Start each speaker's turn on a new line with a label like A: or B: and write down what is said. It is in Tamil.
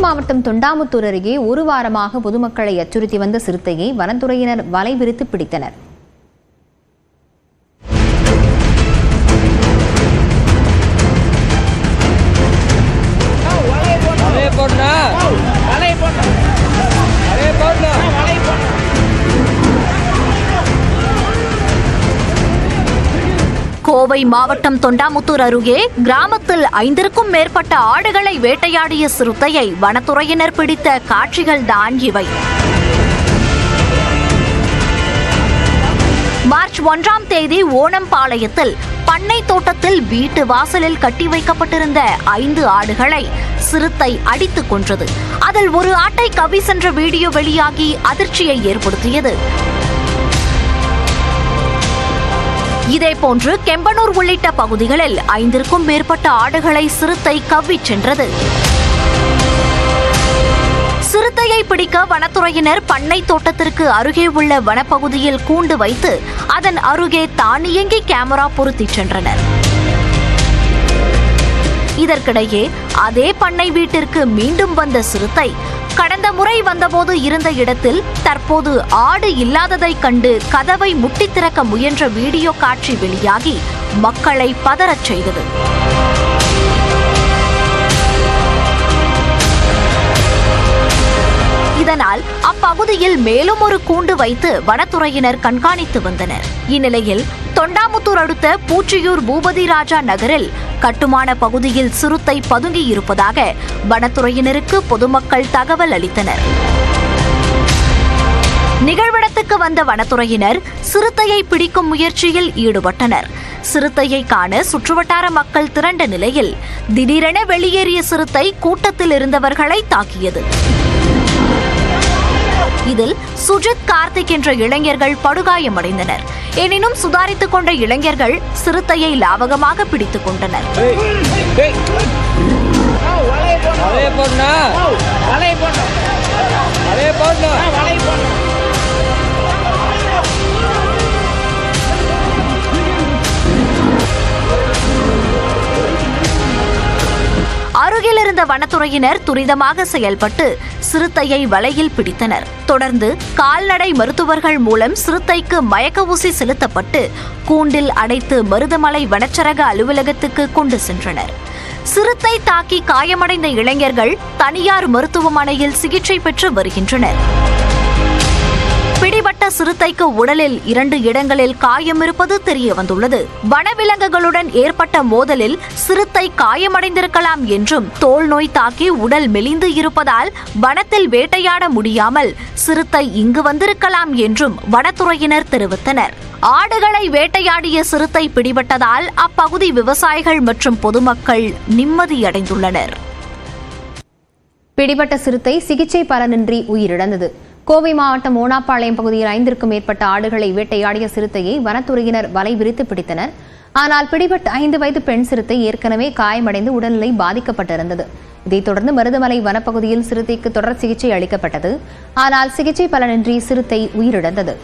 A: மாவட்டம் தொண்டாமுத்தூர் அருகே ஒரு வாரமாக பொதுமக்களை அச்சுறுத்தி வந்த சிறுத்தையை வனத்துறையினர் வலை விரித்து பிடித்தனர்.
B: கோவை மாவட்டம் தொண்டாமுத்தூர் அருகே கிராமத்தில் 5க்கும் மேற்பட்ட ஆடுகளை வேட்டையாடிய சிறுத்தையை வனத்துறையினர் பிடித்த காட்சிகள் தான் இவை. மார்ச் 1ஆம் தேதி ஓணம்பாளையத்தில் பண்ணை தோட்டத்தில் வீட்டு வாசலில் கட்டி வைக்கப்பட்டிருந்த 5 ஆடுகளை சிறுத்தை அடித்துக் கொன்றது. அதில் ஒரு ஆட்டை கவ்வி சென்ற வீடியோ வெளியாகி அதிர்ச்சியை ஏற்படுத்தியது. இதேபோன்று கெம்பனூர் உள்ளிட்ட பகுதிகளில் 5க்கும் மேற்பட்ட ஆடுகளை சிறுத்தை கவ்விச் சென்றது. சிறுத்தையை பிடிக்க வனத்துறையினர் பண்ணை தோட்டத்திற்கு அருகே உள்ள வனப்பகுதியில் கூண்டு வைத்து அதன் அருகே தானியங்கி கேமரா பொருத்திச் சென்றனர். இதற்கிடையே அதே பண்ணை வீட்டிற்கு மீண்டும் வந்த சிறுத்தை கடந்த முறை வந்தபோது இருந்த இடத்தில் தற்போது ஆடு இல்லாததைக் கண்டு கதவை முட்டித் திறக்க முயன்ற வீடியோ காட்சி வெளியாகி மக்களை பதறச் செய்தது. இதனால் அப்பகுதியில் மேலும் ஒரு கூண்டு வைத்து வனத்துறையினர் கண்காணித்து வந்தனர். இந்நிலையில் தொண்டாமுத்தூர் அடுத்த பூச்சியூர் பூபதி ராஜா நகரில் கட்டுமான பகுதியில் சிறுத்தை பதுங்கி இருப்பதாக வனத்துறையினருக்கு பொதுமக்கள் தகவல் அளித்தனர். நிகழ்விடத்துக்கு வந்த வனத்துறையினர் சிறுத்தையை பிடிக்கும் முயற்சியில் ஈடுபட்டனர். சிறுத்தையை காண சுற்றுவட்டார மக்கள் திரண்ட நிலையில் திடீரென வெளியேறிய சிறுத்தை கூட்டத்தில் இருந்தவர்களை தாக்கியது. இதில் சுஜித், கார்த்திக் என்ற இளைஞர்கள் படுகாயமடைந்தனர். எனினும் சுதாரித்துக் கொண்ட இளைஞர்கள் சிறுத்தையை லாவகமாக பிடித்துக் கொண்டனர். அருகில் இருந்த வனத்துறையினர் துரிதமாக செயல்பட்டு சிறுத்தையை வலையில் பிடித்தனர். தொடர்ந்து கால்நடை மருத்துவர்கள் மூலம் சிறுத்தைக்கு மயக்க ஊசி செலுத்தப்பட்டு கூண்டில் அடைத்து மருதமலை வனச்சரக அலுவலகத்துக்கு கொண்டு சென்றனர். சிறுத்தை தாக்கி காயமடைந்த இளைஞர்கள் தனியார் மருத்துவமனையில் சிகிச்சை பெற்று வருகின்றனர். பிடிபட்ட சிறுத்தைக்கு உடலில் 2 இடங்களில் காயம் இருப்பது தெரிய வந்துள்ளது. வனவிலங்குகளுடன் ஏற்பட்ட மோதலில் சிறுத்தை காயமடைந்திருக்கலாம் என்றும் தோல் நோய் தாக்கி உடல் மெலிந்து இருப்பதால் வனத்தில் வேட்டையாட முடியாமல் சிறுத்தை இங்கு வந்திருக்கலாம் என்றும் வனத்துறையினர் தெரிவித்தனர். ஆடுகளை வேட்டையாடிய சிறுத்தை பிடிபட்டதால் அப்பகுதி விவசாயிகள் மற்றும் பொதுமக்கள் நிம்மதியடைந்துள்ளனர்.
A: பிடிபட்ட சிறுத்தை சிகிச்சை பலனின்றி உயிரிழந்தது. கோவை மாவட்டம் ஓணாப்பாளையம் பகுதியில் 5க்கும் மேற்பட்ட ஆடுகளை வேட்டையாடிய சிறுத்தையை வனத்துறையினர் வலை விரித்து பிடித்தனர். ஆனால் பிடிபட்ட 5 வயது பெண் சிறுத்தை ஏற்கனவே காயமடைந்து உடல்நிலை பாதிக்கப்பட்டிருந்தது. இதைத் தொடர்ந்து மருதமலை வனப்பகுதியில் சிறுத்தைக்கு தொடர் சிகிச்சை அளிக்கப்பட்டது. ஆனால் சிகிச்சை பலனின்றி சிறுத்தை உயிரிழந்தது.